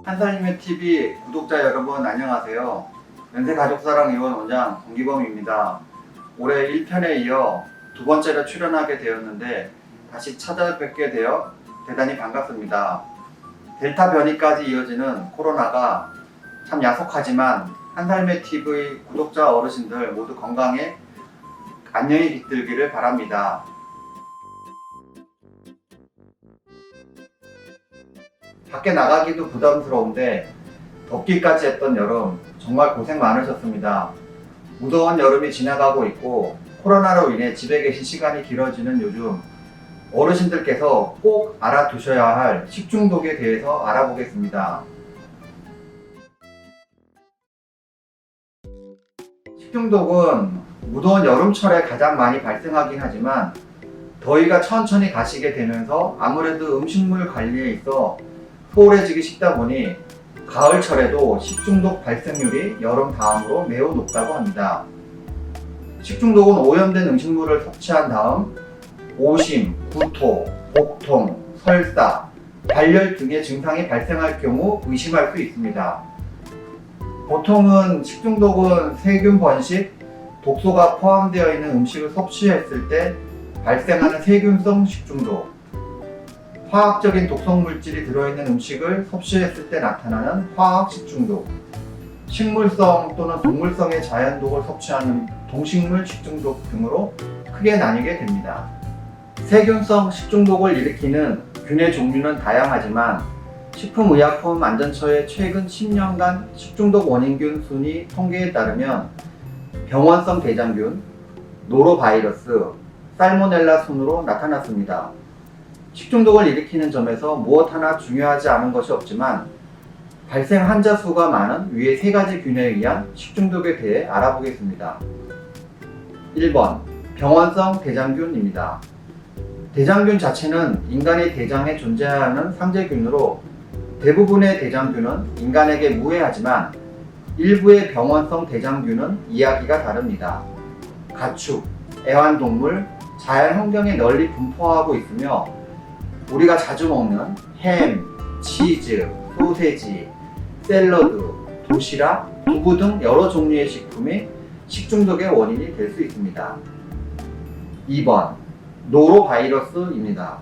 한살림의 TV 구독자 여러분 안녕하세요. 연세가족사랑 의원 원장 공기범입니다. 올해 1편에 이어 두 번째로 출연하게 되었는데 다시 찾아뵙게 되어 대단히 반갑습니다. 델타 변이까지 이어지는 코로나가 참 야속하지만 한살림의 TV 구독자 어르신들 모두 건강에 안녕히 깃들기를 바랍니다. 밖에 나가기도 부담스러운데 덥기까지 했던 여름 정말 고생 많으셨습니다. 무더운 여름이 지나가고 있고 코로나로 인해 집에 계신 시간이 길어지는 요즘 어르신들께서 꼭 알아두셔야 할 식중독에 대해서 알아보겠습니다. 식중독은 무더운 여름철에 가장 많이 발생하긴 하지만 더위가 천천히 가시게 되면서 아무래도 음식물 관리에 있어 소홀해지기 쉽다 보니 가을철에도 식중독 발생률이 여름 다음으로 매우 높다고 합니다. 식중독은 오염된 음식물을 섭취한 다음 오심, 구토, 복통, 설사, 발열 등의 증상이 발생할 경우 의심할 수 있습니다. 보통은 식중독은 세균 번식, 독소가 포함되어 있는 음식을 섭취했을 때 발생하는 세균성 식중독, 화학적인 독성 물질이 들어있는 음식을 섭취했을 때 나타나는 화학 식중독, 식물성 또는 동물성의 자연독을 섭취하는 동식물 식중독 등으로 크게 나뉘게 됩니다. 세균성 식중독을 일으키는 균의 종류는 다양하지만 식품의약품안전처의 최근 10년간 식중독 원인균 순위 통계에 따르면 병원성 대장균, 노로바이러스, 살모넬라 순으로 나타났습니다. 식중독을 일으키는 점에서 무엇 하나 중요하지 않은 것이 없지만 발생 환자 수가 많은 위의 세 가지 균에 의한 식중독에 대해 알아보겠습니다. 1번 병원성 대장균입니다. 대장균 자체는 인간의 대장에 존재하는 상재균으로 대부분의 대장균은 인간에게 무해하지만 일부의 병원성 대장균은 이야기가 다릅니다. 가축, 애완동물, 자연환경에 널리 분포하고 있으며 우리가 자주 먹는 햄, 치즈, 소세지, 샐러드, 도시락, 두부 등 여러 종류의 식품이 식중독의 원인이 될 수 있습니다. 2번 노로바이러스입니다.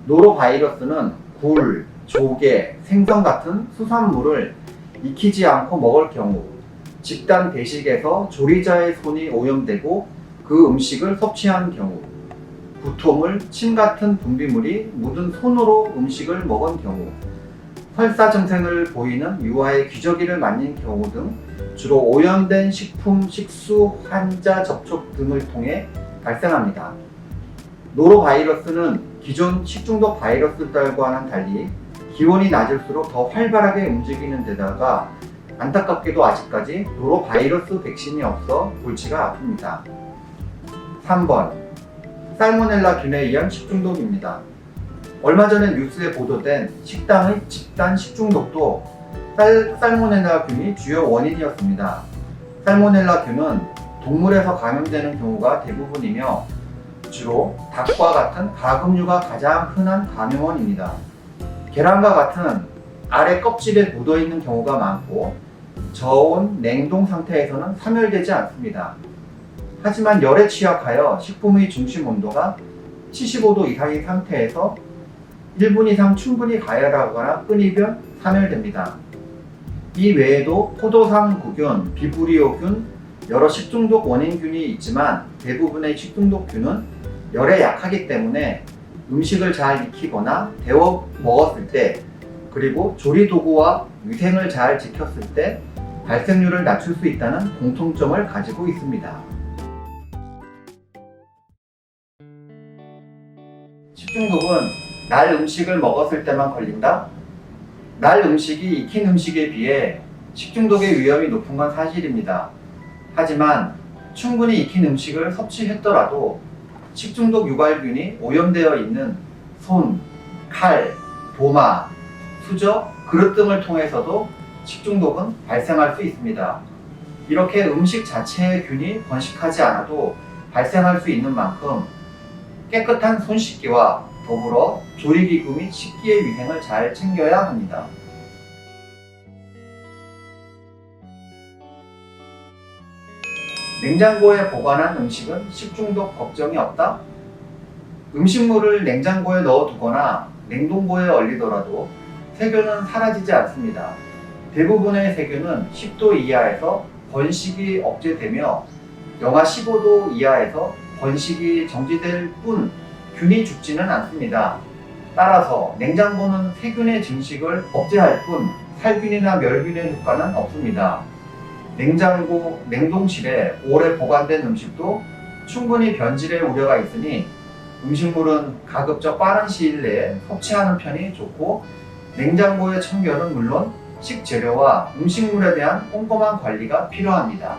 노로바이러스는 굴, 조개, 생선 같은 수산물을 익히지 않고 먹을 경우 집단 배식에서 조리자의 손이 오염되고 그 음식을 섭취한 경우, 구토물, 침 같은 분비물이 묻은 손으로 음식을 먹은 경우, 설사 증상을 보이는 유아의 기저귀를 만진 경우 등 주로 오염된 식품, 식수, 환자 접촉 등을 통해 발생합니다. 노로바이러스는 기존 식중독 바이러스들과는 달리 기온이 낮을수록 더 활발하게 움직이는 데다가 안타깝게도 아직까지 노로바이러스 백신이 없어 골치가 아픕니다. 3번 살모넬라 균에 의한 식중독입니다. 얼마 전에 뉴스에 보도된 식당의 집단 식중독도 살모넬라 균이 주요 원인이었습니다. 살모넬라 균은 동물에서 감염되는 경우가 대부분이며 주로 닭과 같은 가금류가 가장 흔한 감염원입니다. 계란과 같은 아래 껍질에 묻어있는 경우가 많고 저온 냉동 상태에서는 사멸되지 않습니다. 하지만 열에 취약하여 식품의 중심 온도가 75도 이상의 상태에서 1분 이상 충분히 가열하거나 끓이면 사멸됩니다. 이 외에도 포도상구균, 비브리오균, 여러 식중독 원인균이 있지만 대부분의 식중독균은 열에 약하기 때문에 음식을 잘 익히거나 데워 먹었을 때 그리고 조리도구와 위생을 잘 지켰을 때 발생률을 낮출 수 있다는 공통점을 가지고 있습니다. 식중독은 날 음식을 먹었을 때만 걸린다? 날 음식이 익힌 음식에 비해 식중독의 위험이 높은 건 사실입니다. 하지만 충분히 익힌 음식을 섭취했더라도 식중독 유발균이 오염되어 있는 손, 칼, 도마, 수저, 그릇 등을 통해서도 식중독은 발생할 수 있습니다. 이렇게 음식 자체의 균이 번식하지 않아도 발생할 수 있는 만큼 깨끗한 손 씻기와 더불어 조리기구 및 식기의 위생을 잘 챙겨야 합니다. 냉장고에 보관한 음식은 식중독 걱정이 없다? 음식물을 냉장고에 넣어두거나 냉동고에 얼리더라도 세균은 사라지지 않습니다. 대부분의 세균은 10도 이하에서 번식이 억제되며 영하 15도 이하에서 번식이 정지될 뿐 균이 죽지는 않습니다. 따라서 냉장고는 세균의 증식을 억제할 뿐 살균이나 멸균의 효과는 없습니다. 냉장고, 냉동실에 오래 보관된 음식도 충분히 변질의 우려가 있으니 음식물은 가급적 빠른 시일 내에 섭취하는 편이 좋고, 냉장고의 청결은 물론 식재료와 음식물에 대한 꼼꼼한 관리가 필요합니다.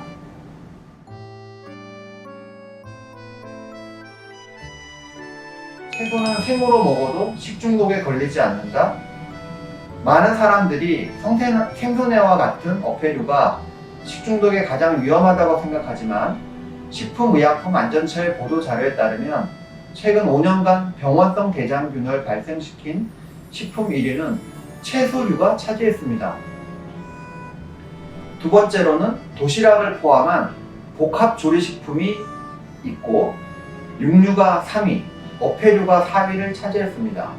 채소는 생으로 먹어도 식중독에 걸리지 않는다? 많은 사람들이 생선회와 같은 어패류가 식중독에 가장 위험하다고 생각하지만 식품의약품안전처의 보도 자료에 따르면 최근 5년간 병원성 대장균을 발생시킨 식품 1위는 채소류가 차지했습니다. 두 번째로는 도시락을 포함한 복합 조리식품이 있고, 육류가 3위, 어패류가 4위를 차지했습니다.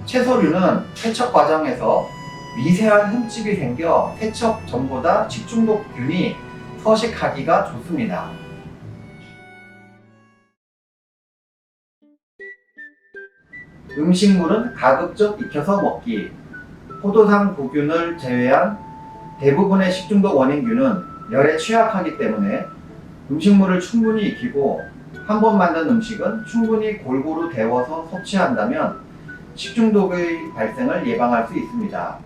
채소류는 세척 과정에서 미세한 흠집이 생겨 세척 전보다 식중독균이 서식하기가 좋습니다. 음식물은 가급적 익혀서 먹기. 포도당 구균을 제외한 대부분의 식중독 원인균은 열에 취약하기 때문에 음식물을 충분히 익히고 한 번 만든 음식은 충분히 골고루 데워서 섭취한다면 식중독의 발생을 예방할 수 있습니다.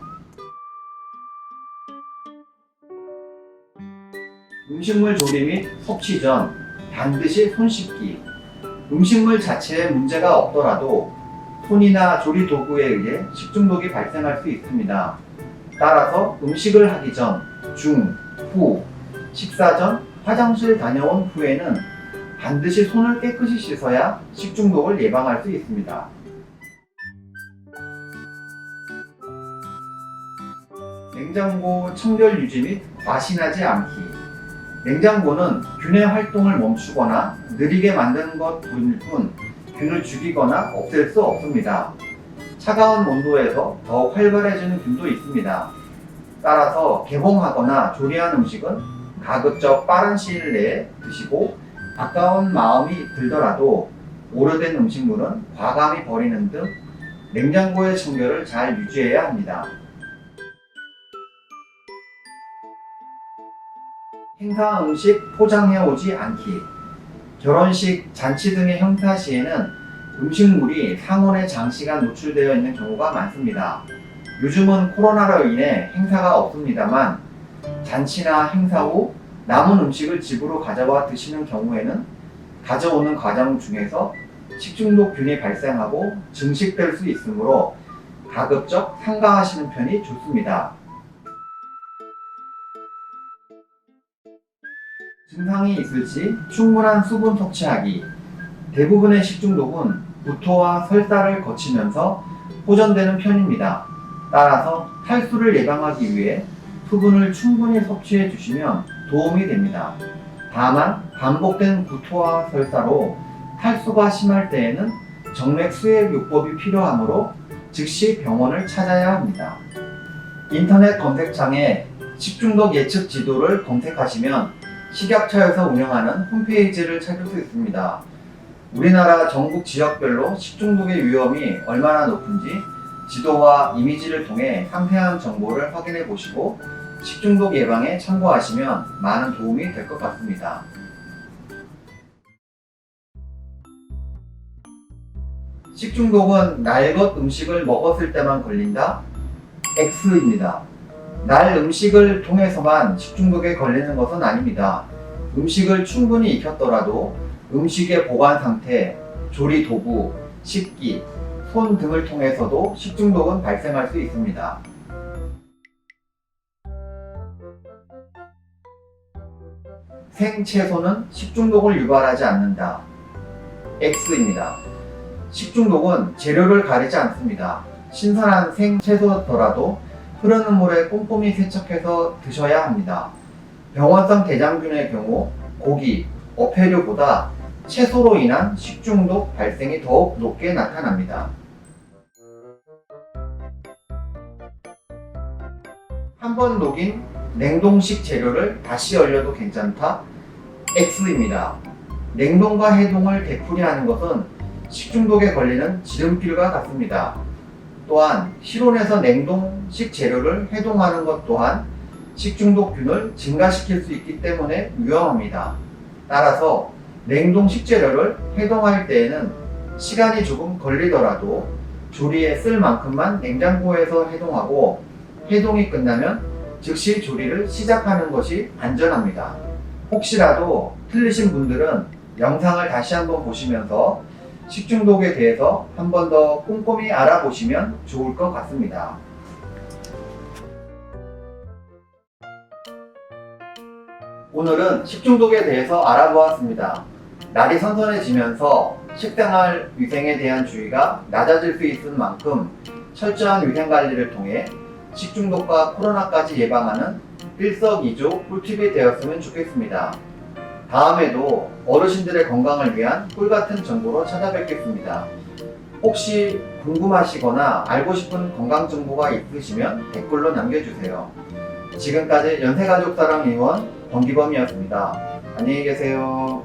음식물 조리 및 섭취 전 반드시 손 씻기. 음식물 자체에 문제가 없더라도 손이나 조리 도구에 의해 식중독이 발생할 수 있습니다. 따라서 음식을 하기 전, 중, 후, 식사 전, 화장실 다녀온 후에는 반드시 손을 깨끗이 씻어야 식중독을 예방할 수 있습니다. 냉장고 청결 유지 및 맛이 나지 않기. 냉장고는 균의 활동을 멈추거나 느리게 만드는 것뿐일 뿐 균을 죽이거나 없앨 수 없습니다. 차가운 온도에서 더 활발해지는 균도 있습니다. 따라서 개봉하거나 조리한 음식은 가급적 빠른 시일 내에 드시고, 아까운 마음이 들더라도 오래된 음식물은 과감히 버리는 등 냉장고의 청결을 잘 유지해야 합니다. 행사 음식 포장해 오지 않기. 결혼식, 잔치 등의 행사 시에는 음식물이 상온에 장시간 노출되어 있는 경우가 많습니다. 요즘은 코로나로 인해 행사가 없습니다만 잔치나 행사 후 남은 음식을 집으로 가져와 드시는 경우에는 가져오는 과정 중에서 식중독균이 발생하고 증식될 수 있으므로 가급적 삼가하시는 편이 좋습니다. 증상이 있을 시 충분한 수분 섭취하기. 대부분의 식중독은 구토와 설사를 거치면서 호전되는 편입니다. 따라서 탈수를 예방하기 위해 수분을 충분히 섭취해 주시면 도움이 됩니다. 다만 반복된 구토와 설사로 탈수가 심할 때에는 정맥 수액 요법이 필요하므로 즉시 병원을 찾아야 합니다. 인터넷 검색창에 식중독 예측 지도를 검색하시면 식약처에서 운영하는 홈페이지를 찾을 수 있습니다. 우리나라 전국 지역별로 식중독의 위험이 얼마나 높은지 지도와 이미지를 통해 상세한 정보를 확인해 보시고 식중독 예방에 참고하시면 많은 도움이 될 것 같습니다. 식중독은 날것 음식을 먹었을 때만 걸린다? X입니다. 날 음식을 통해서만 식중독에 걸리는 것은 아닙니다. 음식을 충분히 익혔더라도 음식의 보관 상태, 조리 도구, 식기, 손 등을 통해서도 식중독은 발생할 수 있습니다. 생채소는 식중독을 유발하지 않는다. X입니다. 식중독은 재료를 가리지 않습니다. 신선한 생채소더라도 흐르는 물에 꼼꼼히 세척해서 드셔야 합니다. 병원성 대장균의 경우 고기, 어패류보다 채소로 인한 식중독 발생이 더욱 높게 나타납니다. 한번 녹인 냉동식 재료를 다시 얼려도 괜찮다? X입니다. 냉동과 해동을 되풀이하는 것은 식중독에 걸리는 지름길과 같습니다. 또한 실온에서 냉동식 재료를 해동하는 것 또한 식중독균을 증가시킬 수 있기 때문에 위험합니다. 따라서 냉동 식재료를 해동할 때에는 시간이 조금 걸리더라도 조리에 쓸 만큼만 냉장고에서 해동하고 해동이 끝나면 즉시 조리를 시작하는 것이 안전합니다. 혹시라도 틀리신 분들은 영상을 다시 한번 보시면서 식중독에 대해서 한 번 더 꼼꼼히 알아보시면 좋을 것 같습니다. 오늘은 식중독에 대해서 알아보았습니다. 날이 선선해지면서 식생활 위생에 대한 주의가 낮아질 수 있을 만큼 철저한 위생관리를 통해 식중독과 코로나까지 예방하는 일석이조 꿀팁이 되었으면 좋겠습니다. 다음에도 어르신들의 건강을 위한 꿀같은 정보로 찾아뵙겠습니다. 혹시 궁금하시거나 알고 싶은 건강정보가 있으시면 댓글로 남겨주세요. 지금까지 연세가족사랑의원 권기범이었습니다. 안녕히 계세요.